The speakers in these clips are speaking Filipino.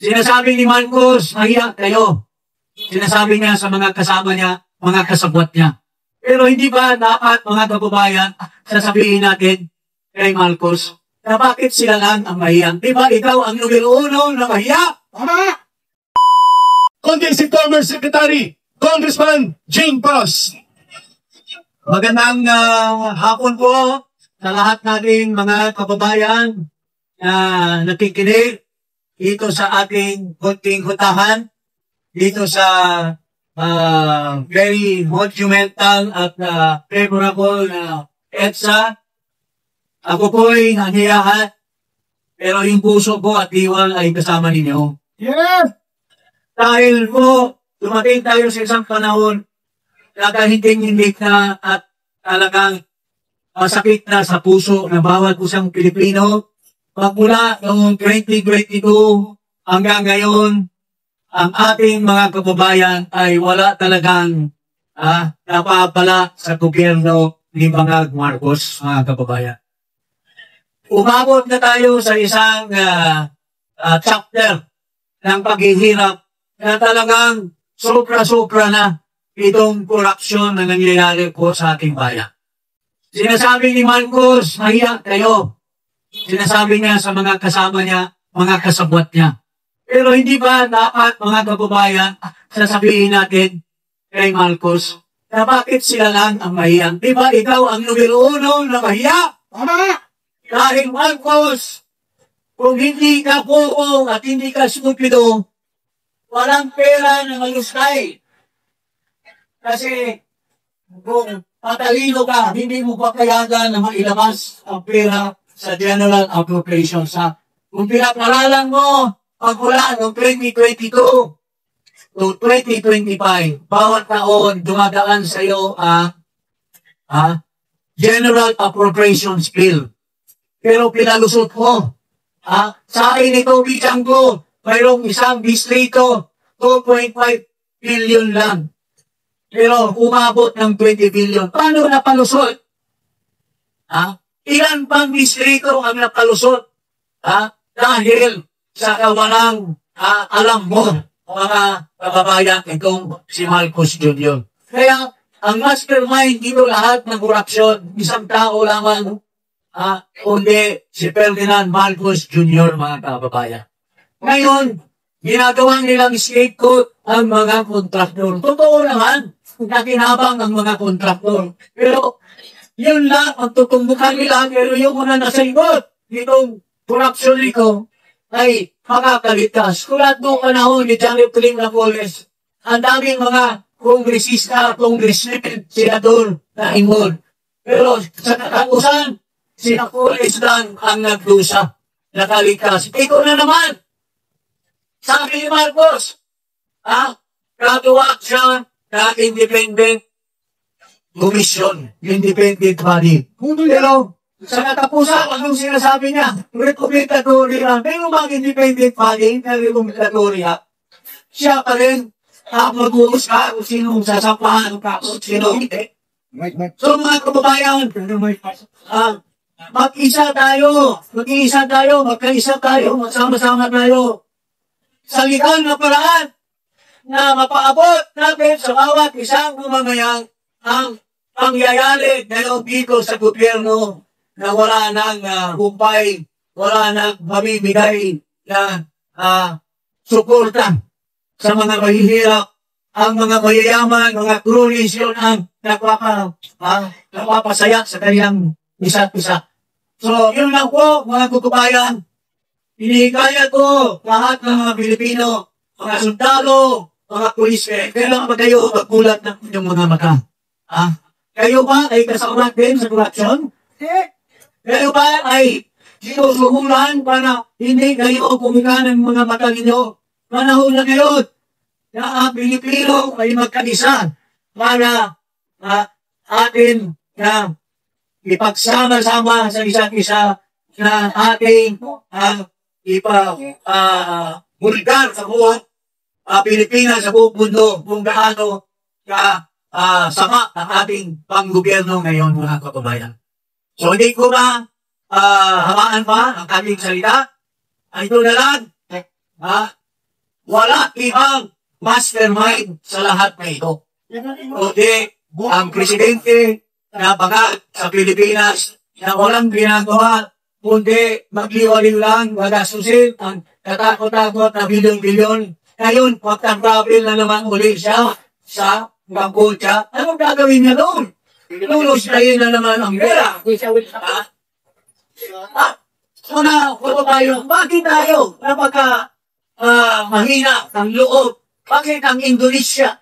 Sinasabi ni Marcos, mahiya kayo. Sinasabi niya sa mga kasama niya, mga kasabwat niya. Pero hindi ba dapat mga kababayan, sasabihin natin kay Marcos, na bakit sila lang ang mahiyang? Di ba ikaw ang numero 1 na mahiya? Tama! Kundi si former Secretary, Congressman Jing Pros. Magandang hapon po sa lahat nating mga kababayan na nakikinig dito sa ating konting hutahan, dito sa very monumental at favorable EDSA. Ako po'y nangiyahan, pero yung puso ko at diwal ay kasama ninyo. Yeah! Dahil po, dumating tayo sa isang panahon na hindi na at talagang masakit na sa puso ng bawat isang Pilipino. Magmula noong 2022 hanggang ngayon, ang ating mga kababayan ay wala talagang napapala sa gobyerno ni mga Marcos, mga kababayan. Umabot na tayo sa isang chapter ng paghihirap na talagang sobra-sobra na itong korupsyon na nangyayari po sa ating bayan. Sinasabi ni Marcos, mahiya kayo. Sinasabi niya sa mga kasama niya, mga kasabwat niya. Pero hindi ba dapat mga kababayan, sasabihin natin kay Marcos, na bakit sila lang ang mahiyang? Di ba ikaw ang numero 1 na mahiya? Tama! Dahil Marcos, kung hindi ka poong at hindi ka stupido, walang pera na maluskay. Kasi kung matalino ka, hindi mo pakayagan na mailabas ang pera sa General Appropriations. Kung pinaparalan mo, pagmula noong 2022 to 2025, bawat taon dumadaan sa iyo General Appropriations Bill. Pero pinalusot mo. Sa akin ito, bidyang ko, mayroong isang distrito, 2.5 billion lang. Pero umabot ng 20 billion. Paano napalusot? Ilan pang distrito ang napalusot? Dahil sa kawalang alam mo, mga kababayan, itong si Marcos Jr. Kaya, ang mastermind dito lahat ng korupsyon, isang tao lamang, kundi si Ferdinand Marcos Jr., mga kababayan. Ngayon, ginagawa nilang scapegoat ang mga kontraktor. Totoo naman, nakinabang ang mga kontraktor. Pero, yun lang ang tutumbukan nila, pero yung mga nasa ibot, itong korupsyon nito, ay makakaligtas. Tulad noong panahon ni Johnny Plim Napoles, ang daming mga kongresista, congressmen, senador na involved. Pero sa katapusan, si Napoles lang ang nagdusa, nakaligtas. Ito na naman, sabi ni Marcos, gagawa siya na independent commission, independent body. Pero sa katapusan, anong sinasabi niya? Recommendatory lang. Pero mag-independent body, na recommendatory siya pa rin mag-uusap kung sinong sasapahan ka, kung sino hindi. So mga kababayan, mag-isa tayo, magkaisa tayo, magsama-sama tayo. Sa legal na paraan na mapaabot natin sa bawat isang mamamayan ang pangyayari ngayon dito sa gobyerno na wala nang humpay, wala nang mamimigay na suporta sa mga mahihirap, ang mga mayayaman, mga cronies yun ang nagpapasaya sa kanilang isa't isa. So, yun lang po, mga kutubayan. Hinihikayat ko lahat ng mga Pilipino, mga sundalo, mga pulis, kailangan ba kayo magkulat ng inyong mga mata? Kayo ba ay kasama din sa korupsyon? Kayo ba ay sinusuhulan para hindi kayo kumika ng mga mata ninyo? Panahon na ngayon na ang Pilipino ay magkaisa para atin na ipagsama-sama sa isa't isa na ating bulgar sa buong Pilipinas, sa buong mundo, kung gaano sama ang ating panggobyerno ngayon, mga kababayan. So, hindi ko na hamaan pa ang aming salita. Ito na lang. wala ibang mastermind sa lahat na ito. Kundi ang presidente na bagat sa Pilipinas na walang ginagawa, kundi magliwaliw lang, magasusin ang katakot-takot na bilyon-bilyon. Ngayon, pagtatravel na naman uli siya sa Cambodia. Anong gagawin niya doon? Lulusayin na naman ang pera. Una, tayo, bakit tayo napaka mahina ng loob? Bakit ang Indonesia?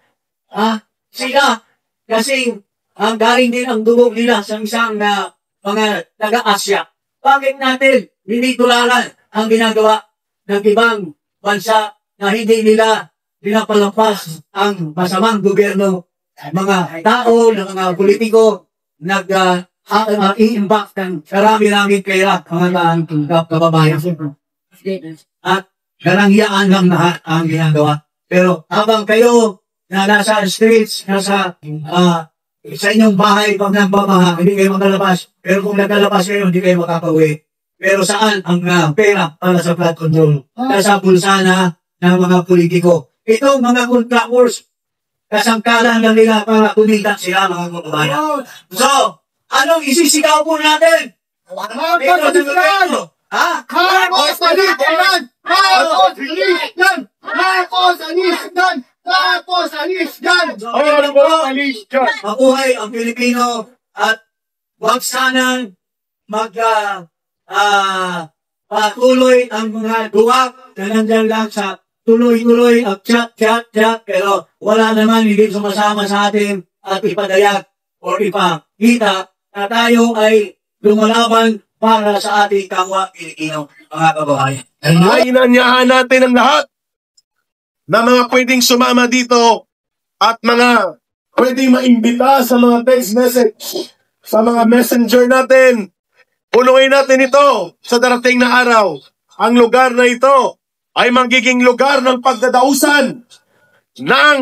Sila, kasi ang galing din ang dugo nila sa isang mga taga-Asya. Bakit natin binitularan ang ginagawa ng ibang bansa na hindi nila pinapalampas ang masamang gobyerno, mga tao, mga politiko, i-impact ng karami-raming pera ang kababayan. At karangyaan ng lahat ang ginagawa. Pero habang kayo na nasa streets, nasa sa inyong bahay, pag nagbabaha, hindi kayo makalabas. Pero kung nakalabas kayo, hindi kayo makakauwi. Pero saan ang pera para sa flood control? Nasa bulsa na ng mga politiko. Itong mga contractors, kasangkalan lang nila para kumita sila mga kababayan. So, anong isisigaw po natin? Marcos Anisan! Marcos Anisan! Marcos Anisan! Marcos Anisan! Marcos Anisan! Marcos Anisan! Mabuhay ang Pilipino at wag sanang patuloy ang mga duwag na nandyan lang sa tuloy-tuloy at chat, pero wala naman hindi sumasama sa atin at ipadayag o ipakita na tayo ay lumalaban para sa ating kapwa Pilipino, mga kababayan. Ay inanyahan natin ang lahat na mga pwedeng sumama dito at mga pwedeng maimbita sa mga text message, sa mga messenger natin. Punuin natin ito sa darating na araw. Ang lugar na ito ay magiging lugar ng pagdadausan ng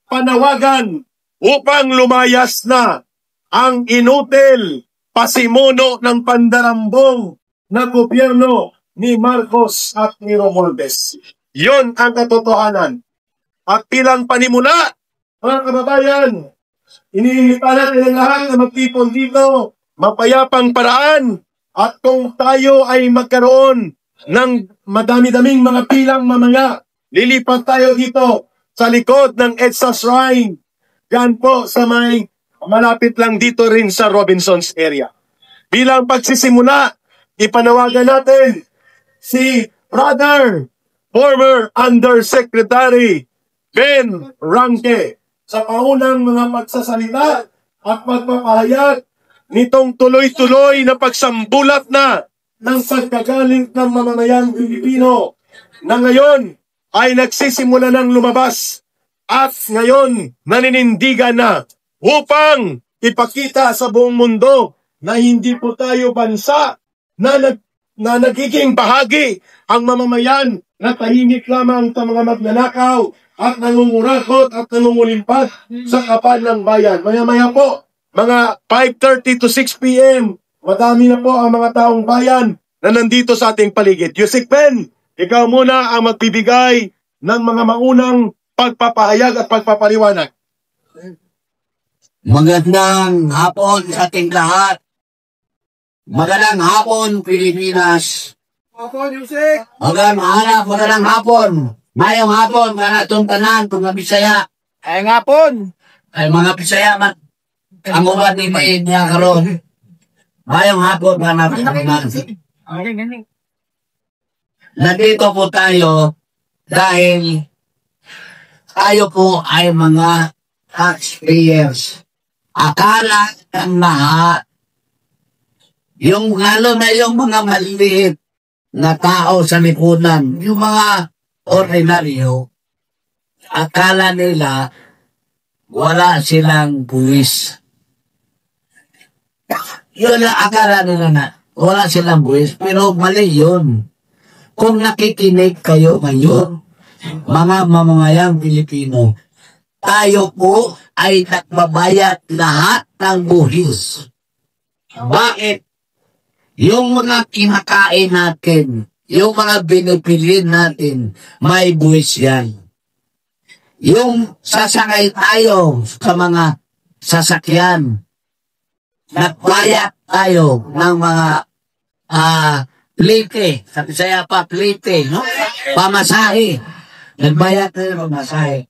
panawagan upang lumayas na ang inutil pasimuno ng pandarambong na gobyerno ni Marcos at ni Romualdez. Yon ang katotohanan. At bilang panimula, mga kababayan, iniinita natin ang lahat na magtipon dito, mapayapang paraan, at kung tayo ay magkaroon ng madami-daming mga pilang mamaya, lilipat tayo dito sa likod ng EDSA Shrine. Yan po sa may malapit lang dito rin sa Robinsons area. Bilang pagsisimula, ipanawagan natin si Brother, former Undersecretary Ben Ranque sa paunang mga magsasalita at magpapahayag nitong tuloy-tuloy na pagsambulat na ng pagkagaling ng mamamayang Pilipino na ngayon ay nagsisimula ng lumabas at ngayon naninindigan na upang ipakita sa buong mundo na hindi po tayo bansa na nagiging bahagi ang mamamayan na tahimik lamang sa mga magnanakaw at nangungurakot at nangungulimpat sa kapal ng bayan. Maya-maya po, mga 5:30 to 6 p.m., madami na po ang mga taong bayan na nandito sa ating paligid. Yusik Ben, ikaw muna ang magbibigay ng mga maunang pagpapahayag at pagpapaliwanag. Magandang hapon sa ating lahat. Magandang hapon, Pilipinas. Hapon, Yusik! Magandang hapon. Mayong hapon, mga itong tanan, mga Bisaya. Ay nga po! Ay mga Bisaya, ang ubat ni Maid niya karon. Mayong hapon, mga tanan. Nandito po tayo dahil tayo po ay mga taxpayers. Akala ng lahat, yung lalo na yung mga maliit na tao sa lipunan, yung mga ordinaryo, akala nila wala silang buwis. Yun ang akala nila na wala silang buwis, pero mali yun. Kung nakikinig kayo ngayon, mga mamamayang Pilipino, tayo po ay nagbabayad lahat ng buwis. Bakit? Yung mga kinakain natin, yung mga binipilin natin, may buwis yan. Yung sasakay tayo sa mga sasakyan, nagbayad tayo ng mga plite, sa Bisaya pa plite, no? Pamasahe. Nagbayad tayo ng pamasahe.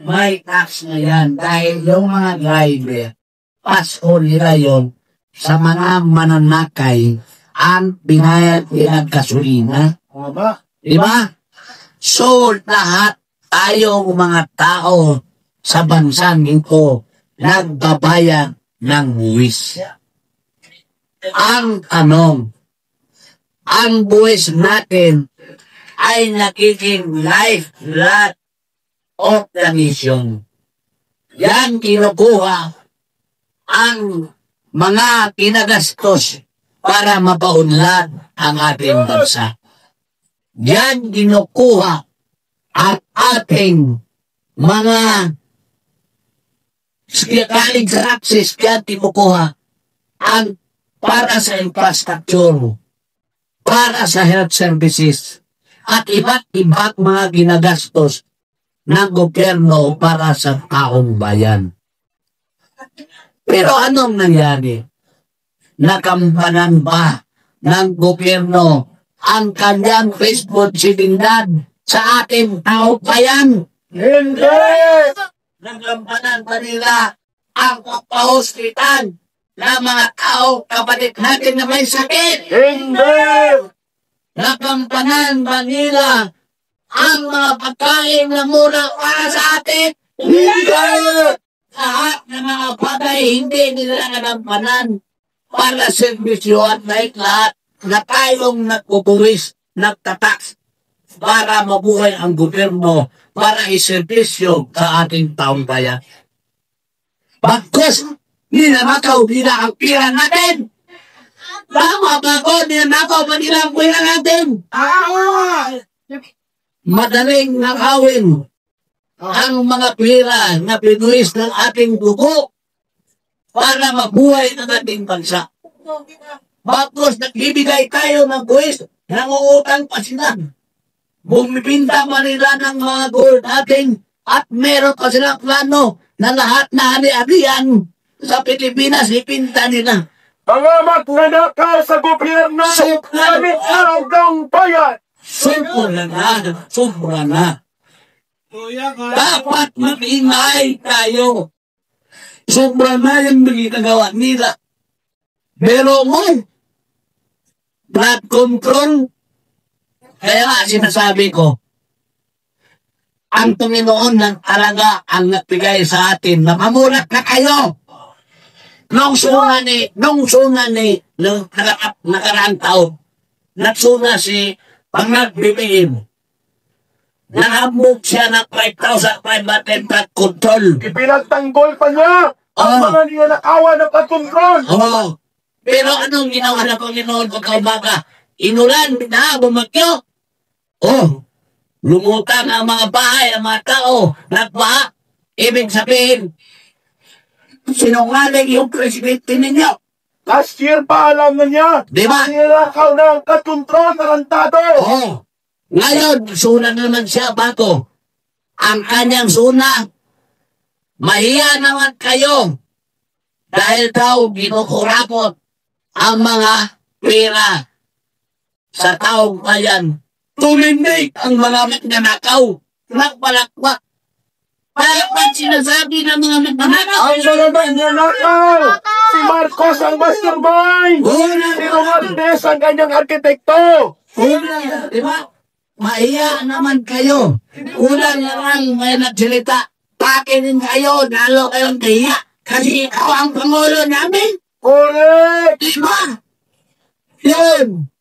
May tax na yan dahil yung mga driver, paso nila yun sa mga mananakay ang binayad nilang gasolina. Diba? So, lahat tayong mga tao sa bansang ito nagbabayad ng buwis. Ang tanong, ang buwis natin ay nagiging lifeblood of the nation. Yan kinukuha ang mga kinagastos para mapaunlad ang ating bansa. Yan kinukuha at ating mga college access, yan kinukuha ang para sa infrastructure, para sa health services, at iba't ibang mga ginagastos ng gobyerno para sa taong bayan. Pero anong nangyari? Nakampanan ba ng gobyerno ang kanyang responsibilidad sa ating taong bayan? Hindi! Nakampanan ba nila ang pagpa-hospital ng mga tao kapatid natin na may sakit? Hindi! Nakampanan ba nila ang mga pagkain na mura para sa atin? Hindi! Lahat ng mga bagay hindi nila nagampanan para servisyo at lahat na tayong nagpupuwis, nagtatax para mabuhay ang gobyerno para iservisyo sa ating taong bayan. Bagkus, ninamakaw nila ang pira natin. Tama ba ko? Ninamakaw ba nila ang pira natin? Madaling nakawin ang mga pira na pinuwis ng ating dugo para mabuhay ng ating bansa. Bakos nagbibigay tayo ng buwis, nangungutang pa sila. Bumibinta pa nila ng mga gold natin at meron pa silang plano na lahat na ari-arian sa Pilipinas ipinta nila. Mga magnanakaw sa gobyerno, gamit ang bayan. Sobra na. Dapat mag-ingay tayo. Sobra na yung ginagawa nila. Pero mo, blood control, kaya nga sinasabi ko, ang Panginoon ng talaga ang nagbigay sa atin na mamulat na kayo. Nung nakaraang taon, nagsuna si Panag-BBM. Nahambog siya ng 5,500 blood control. Ipinagtanggol pa niya ang mga ninanakawan ng blood control. Oo. Pero anong ginawa na Panginoon pagkaumaga? Inulan, na bumagyo. Oh, lumutang ang mga bahay, ang mga tao, nagbaha. Ibig sabihin, sinungaling yung presidente ninyo. Last year pa alam na niya. Di ba? Ninanakaw ng blood control, tarantado. Oo. Ngayon, suna naman siya bago. Ang kanyang suna, mahiya naman kayo. Dahil daw ginukurapot ang mga pera sa taong bayan. Tumindig ang mga magnanakaw. Nagpalakpak. Bakit sinasabi ng mga magnanakaw? Ang mga magnanakaw! Si Marcos ang mastermind! Si Romualdez ang kanyang arkitekto! Di ba? Mahiya naman kayo. Ulan lang may nagsalita. Pakinin kayo, lalo kayong kahiya. Kasi ikaw ang pangulo namin. Correct! Di ba? Yun.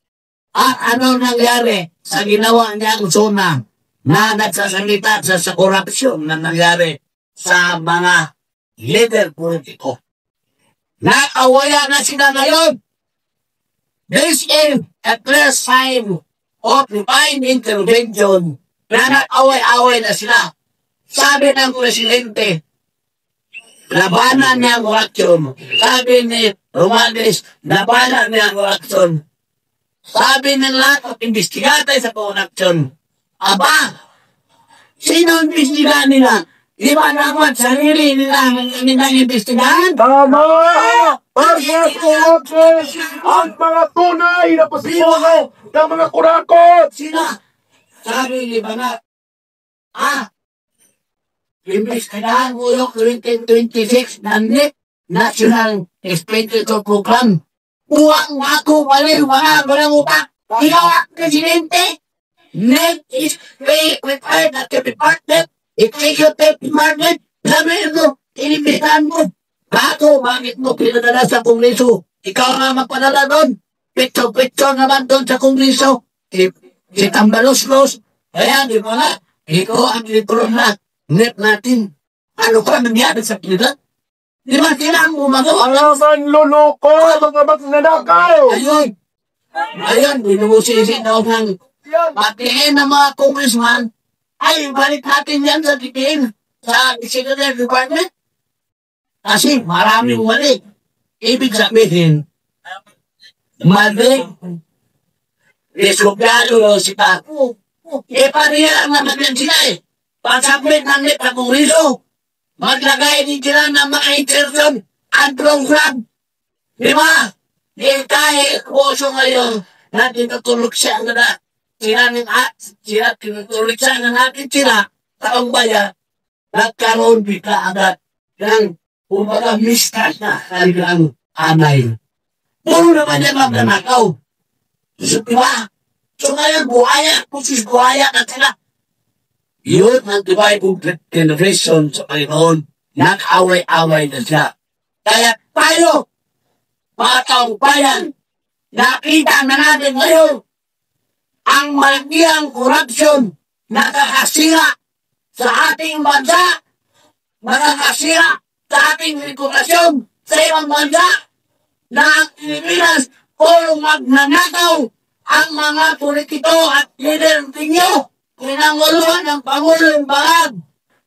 At ano nangyari sa ginawa niyang zona na nagsasalita sa korupsyon na nangyari sa mga leader politiko. Nakawaya na sila ngayon. This is a clear sign of divine intervention na nag-away-away na sila. Sabi ng presidente, labanan niya ang korupsyon. Sabi ni Romualdez, labanan niya ang korupsyon. Sabi ng lahat ng investigate sa corruption. Aba, sino ang investigahan nila? Di ba dapat sarili nila ang investigahan? Tama! Pag-yes corruption ang mga tunay na pasimulo ng mga kurakot! Sino? Sabi ni Banat, imbestigahan mo yung 2026 na NEP, National Expenditure Program. Buwang ako mali mga utak. Ikaw ang presidente. NEP is required at the department. Executive department. Sabi mo, inimbestigahan mo. Bago, bakit mo pinadala sa Kongreso? Ikaw nga magpadala doon. Picture naman doon sa Kongreso. Si Tambalos-Los. Kaya, di ba nga? Ikaw ang direktor na NEP natin. Ano ka nangyari sa kanila? Di ba sila ang umagawa? Alaman luloko, mga magnanakaw! Ayun, binusisi daw ng patiin ng mga congressman. Ay, balik natin yan sa dikiin sa Secretary Department. Kasi maraming wali. Ibig sabihin, mali. Diskubyado si Paco. Pariya naman yan sila Pasabit ng NEP sa Kongreso. Maglagay din sila ng mga insertion at program. Di ba? Kahit kuso ngayon na tinutulog siya na tinutulog siya na natin sila taong bayan, nagkaroon bigla agad ng kumbaga mistas na kanilang anay. Puro naman yan magnanakaw. So, di ba? So ngayon, buhaya na sila. Yun ang divide generation sa Panginoon. Nag-away-away na siya. Kaya tayo, mga taong bayan, nakita na natin ngayon ang malakiang korupsyon na nakakasira sa ating bansa, nakakasira sa ating reputasyon sa ibang bansa, na ang Pilipinas puro magnanakaw ang mga politiko at leader ninyo. Pinanguluhan ng Pangulong Bahag.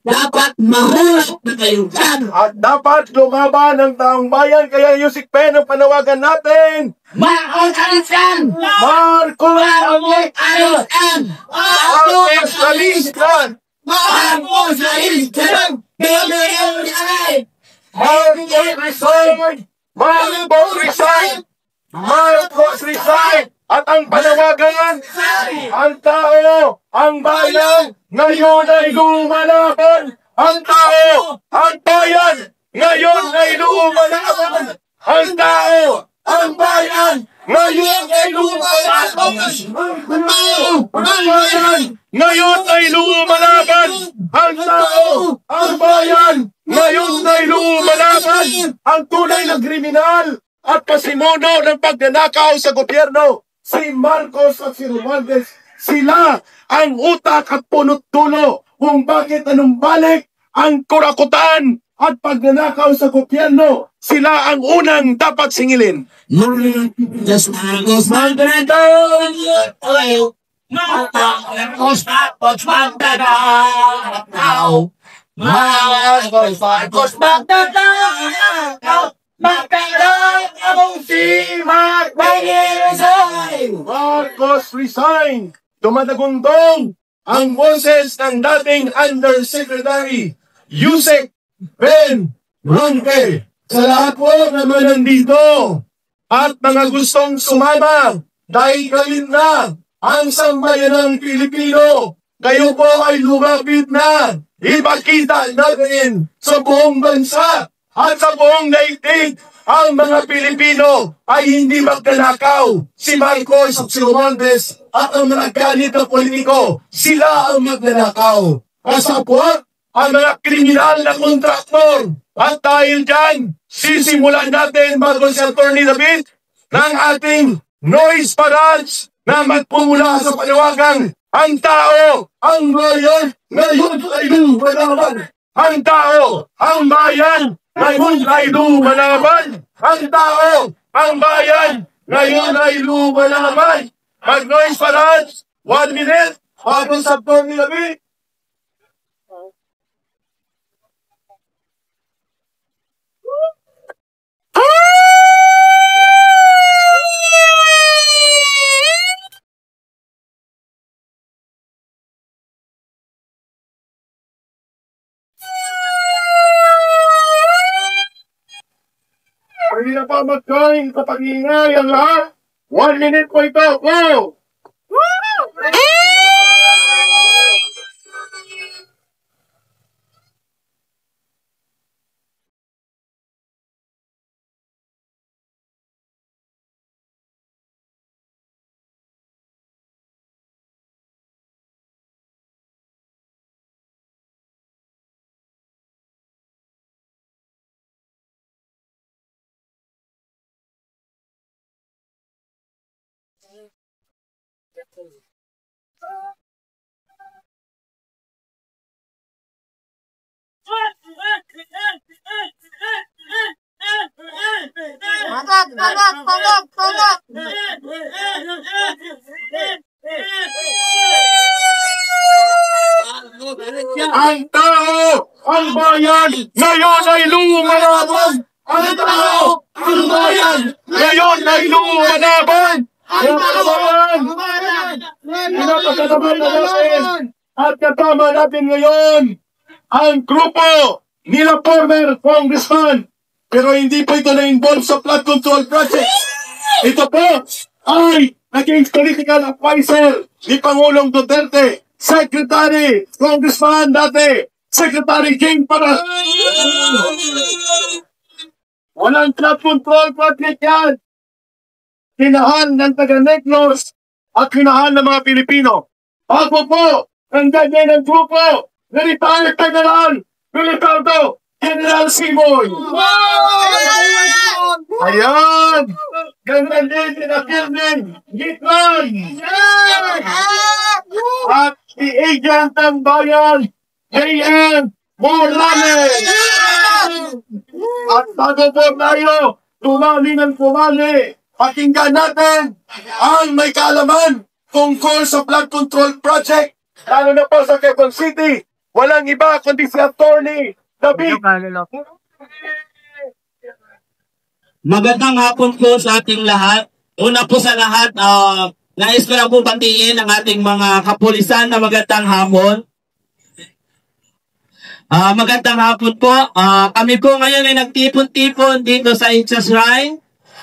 Dapat mahulog na kayo dyan. At dapat lumaban ng taong bayan. Kaya Yusik Pen ang panawagan natin. Marcos Alistan! Marcos Alistan! Marcos Alistan! Marcos Alistan! Marcos resign! Marcos resign! Marcos resign! At ang panawagan, ang tao, ang bayan, ngayon ay lumalaban. Ang tao, ang bayan, ngayon ay lumalaban. Ang tao, ang bayan, ngayon ay lumalaban. Ang bayan, ngayon ay lumalaban. Ang tao, ang bayan, ngayon ay lumalaban. Ang tunay na kriminal at pasimuno ng pagnanakaw sa gobyerno, si Marcos at si Romualdez, sila ang utak at punot-dulo kung bakit anumbalik ang kurakutan at pagnanakaw sa gobyerno. Sila ang unang dapat singilin. Marcos Magdalena! Marcos Magdalena! Marcos Magdalena! Marcos resign! Dumadagundong ang boses ng dating Undersecretary Yusek Ben Ronque. Sa lahat po naman nandito at mga gustong sumama dahil kayo na ang sambayanang Pilipino. Kayo po ay lumapit na. Ipakita natin sa buong bansa at sa buong daigdig ang mga Pilipino ay hindi magnanakaw. Si Marcos at si Romualdez at ang mga galit na politiko, sila ang magnanakaw. Kasapot ang mga kriminal na kontraktor. At dahil dyan, sisimulan natin bago si Atty. David ng ating noise parades na magpumula sa panawagang ang tao, ang bayan, ngayon ay lumalaban. Ang tao, ang bayan, ngayon ay lumalaban. Ang tao, ang bayan, ngayon ay lumalaban. Mag-noise parades, 1 minute, bago sa Atty. David. Pwede na pa mag-join sa pag-iingay ang lahat. 1 minute po ito. Go! Ang tao, ang bayan, ngayon ay lumalaban! Ang tao, ang bayan, ngayon ay lumalaban! Ang bayan, pinapagkataman na natin at katama natin ngayon ang grupo nila former congressman. Pero hindi po ito na-involve sa flood control project. Ito po ay naging political advisor ni Pangulong Duterte, Secretary, Congressman dati, Secretary King para. Walang flood control project yan. Kinahan ng taga-Negros at kinahan ng mga Pilipino. Ako po, ang ganyan ng grupo, na retired General Militardo, General Simoy. Ayan! Ganyan din sinakirnin, Gitman! At si Agent ng Bayan, J.M. Morales! At bago po tayo, tumali ng tumali, pakinggan natin ang may kaalaman tungkol sa flood control project. Lalo na po sa Quezon City, walang iba kundi si Attorney David. Magandang hapon po sa ating lahat. Una po sa lahat, nais ko lang po batiin ang ating mga kapulisan na magandang hapon. Magandang hapon po. Kami po ngayon ay nagtipon-tipon dito sa Incha Shrine.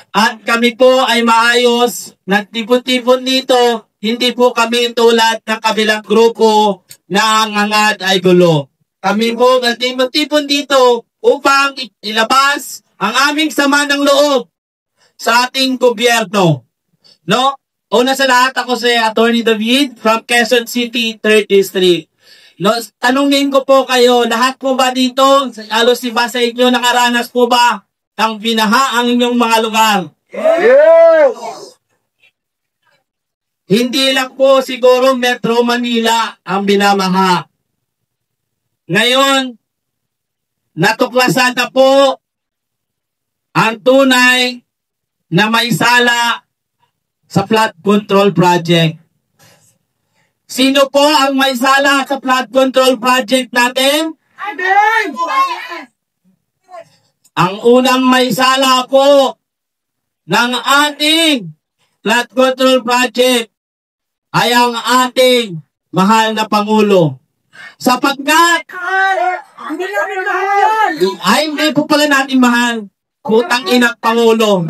At kami po ay maayos. Nagtipon-tipon dito. Hindi po kami tulad ng kabilang grupo na ngangad ay gulo. Kami po nagtipon-tipon dito upang ilabas ang aming sama ng loob sa ating gobyerno. No? Una sa lahat, ako si Attorney David from Quezon City, 3rd District. No, tanungin ko po kayo, lahat po ba dito, halos iba sa inyo, nakaranas po ba ng binaha ang inyong mga lugar? Yes! Hindi lang po siguro Metro Manila ang binamaha. Ngayon, natuklasan na po ang tunay na may sala sa flood control project. Sino po ang may sala sa flood control project natin? Ang unang may sala po ng ating flood control project ay ang ating mahal na Pangulo. Sapagkat ay hindi po pala natin mahal. Putang inang Pangulo.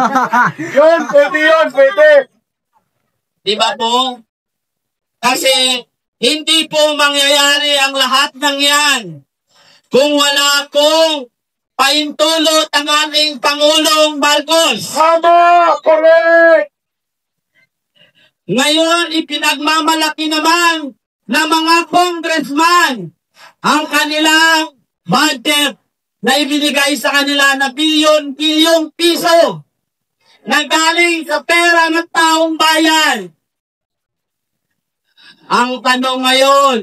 Yun, pwede. Diba po? Kasi hindi po mangyayari ang lahat ng yan kung wala akong paintulot ang aming Pangulong Marcos. Tama! Correct! Ngayon, ipinagmamalaki naman ng mga congressman ang kanilang budget na ibinigay sa kanila na bilyon-bilyong piso na galing sa pera ng taong bayan. Ang tanong ngayon,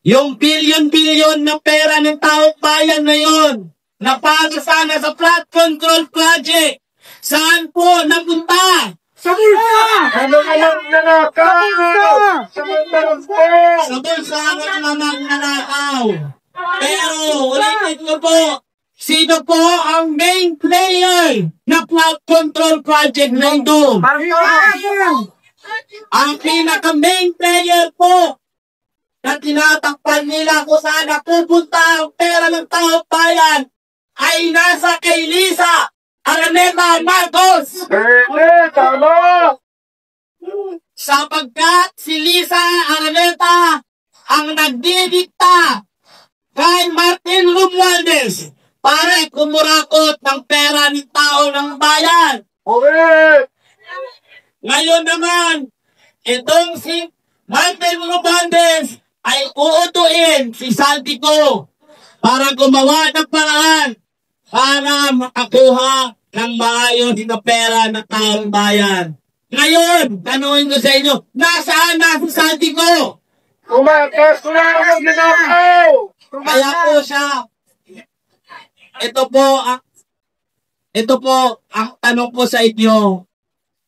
yung bilyon-bilyon na pera ng taong bayan na yun, na para sana sa flood control project, saan po napunta? Sa bulsa! Ano naman nanakaw? Sa bulsa! Sa bulsa ng mga nanakaw. Pero, ulitin ko po, sino po ang main player na flood control project ng doon? Ang pinaka-main player po na tinatakpan nila kung saan napupunta ang pera ng taong bayan ay nasa kay Lisa Araneta Marcos. Tama! Sapagkat si Lisa Araneta ang nagdidikta kay Martin Romualdez para kumurakot ng pera ng tao ng bayan. Correct! Ngayon naman, itong si Martin Romualdez ay uutuin si Saldico para gumawa ng paraan para makakuha ng maayos na pera ng taong bayan. Ngayon, tanungin ko sa inyo, nasaan na si Saldico? Tumakas na ang ninakaw! Kaya po siya, ito po ang tanong po sa inyo.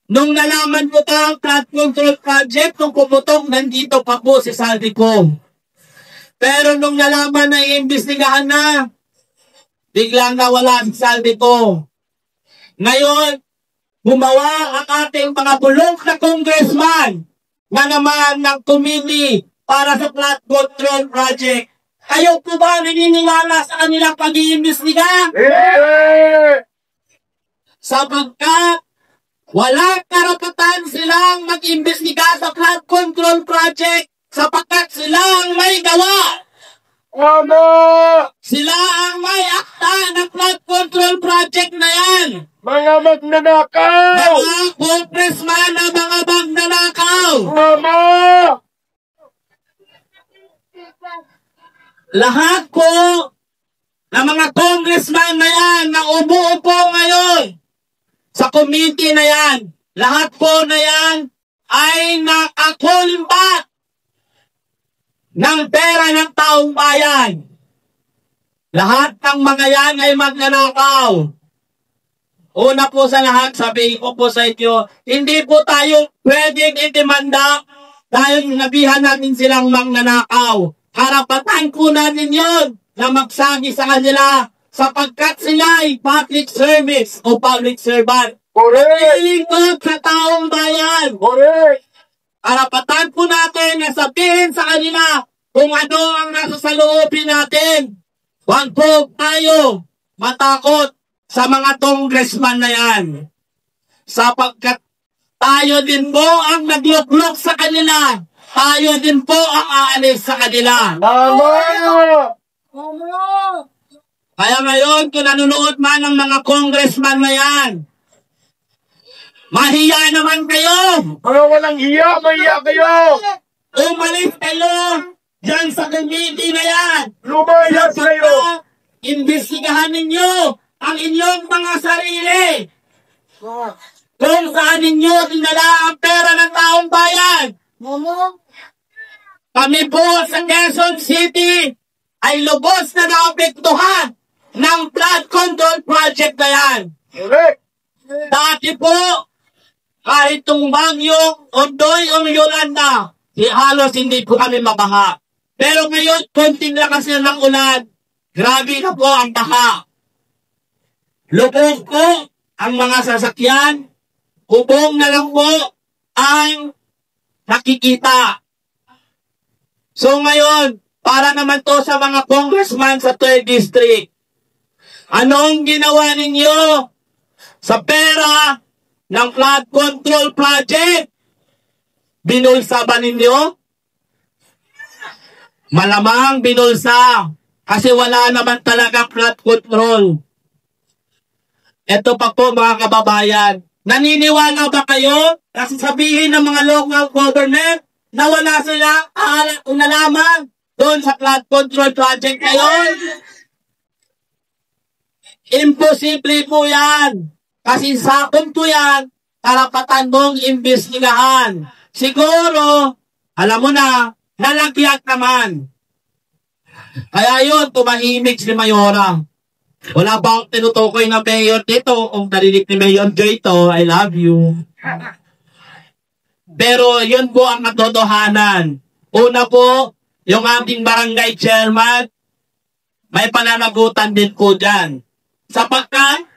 Nung nalaman mo pa ang flood control project, nung pumutok, nandito pa po si Saldico. Pero nung nalaman na iimbestigahan na, biglang nawala si Saldico. Ngayon, gumawa ang ating mga bulok na congressman na naman ng committee para sa flood control project. Kayo po ba naniniwala sa kanilang pag-iimbestiga? Sapagkat walang karapatan silang mag-imbestiga sa flood control project sapagkat sila ang may gawa. Tama! Sila ang may akta ng flood control project na yan. Mga magnanakaw! Mga congressman na mga magnanakaw. Tama! Lahat po ng mga congressman na yan na umuupo ngayon sa committee na yan, lahat po na yan ay nakakulbat ng pera ng taong bayan. Lahat ng mga yan ay magnanakaw. Una po sa lahat, sabihin ko po sa inyo, hindi po tayo pwedeng itimanda dahil nabihan natin silang magnanakaw. Karapatan po natin yun na magsagi sa kanila sapagkat sila ay public service o public servant. Correct! Ilingkod sa taong bayan. Correct! Karapatan po natin na sabihin sa kanila kung ano ang nasa sa loobin natin. Huwag po tayo matakot sa mga congressman na yan. Sapagkat tayo din po ang nagluklok sa kanila. Tayo din po ang aalis sa kanila. Tama! Kaya ngayon, kung nanonood man ng mga congressman na yan, mahiya naman kayo! Mga walang hiya, mahiya kayo! Umalis kayo dyan sa committee na yan! Lumayas kayo! Imbestigahan ninyo ang inyong mga sarili! Kung saan ninyo dinala ang pera ng taong bayan! Kami po sa Quezon City ay lubos na naapektuhan ng flood control project na yan. Correct! Dati po, kahit itong bagyong Ondoy o Yolanda, halos hindi po kami mabaha. Pero ngayon, konting lakas na ng ulan, grabe na po ang baha. Lubog po ang mga sasakyan, kubong na lang po ang nakikita. So ngayon, para naman to sa mga congressman sa 3rd District, anong ginawa ninyo sa pera ng flood control project? Binulsa ba ninyo? Malamang binulsa kasi wala naman talaga flood control. Ito pa po mga kababayan, naniniwala ba kayo na sasabihin ng mga local government na wala silang nalaman doon sa flood control project ngayon? Imposible po yan. Kasi sakon po yan, karapatan mong imbestigahan. Siguro, alam mo na, nalagyak naman. Kaya yun, tumahimik si Mayora. Wala ba akong tinutukoy na mayor dito? Kung narinig ni Mayor Joy ito, I love you. Pero yun po ang katotohanan. Una po, yung ating barangay chairman, may pananagutan din po dyan. Sapagkat,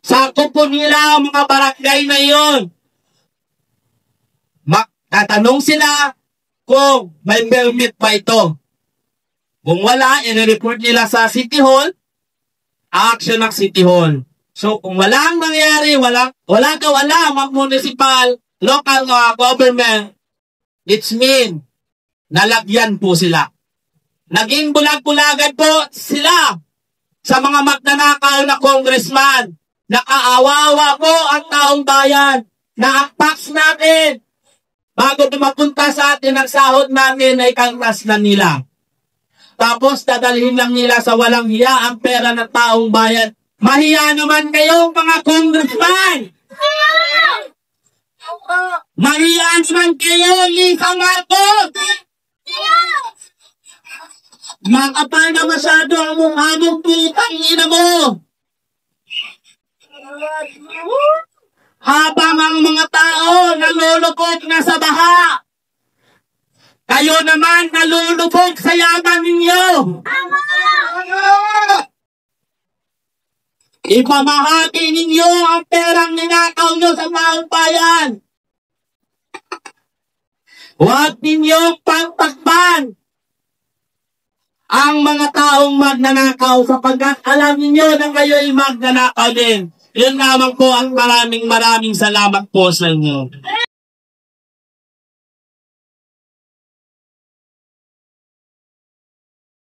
sakop po nila ang mga barangay na yun. Tatanong sila kung may permit ba ito. Kung wala, i-report nila sa City Hall, action ng City Hall. So, kung walang mangyari, wala ka alam ang municipal, local government, it's mean, nalagyan po sila. Naging bulag-bulagan po sila sa mga magnanakaw na congressman. Nakaawawa po ang taong bayan na ang tax natin bago mapunta sa atin ang sahod namin ay kaltas na nila. Tapos dadalhin lang nila sa walang hiya ang pera ng taong bayan. Mahiya naman kayong mga congressman! Mahiya naman kayo, Lisa Marcos! Makapal na masyado ang mukha mong putang ina mo! Habang ang mga tao nalulupog na sa baha, kayo naman nalulupog sa yaman ninyo! Ipamahagi ninyo ang perang ninakaw nyo sa taong bayan. Huwag ninyong pagtakpan ang mga taong magnanakaw sapagkat alam ninyo na kayo'y magnanakaw din. Yun lamang po ang maraming salamat po sa inyo.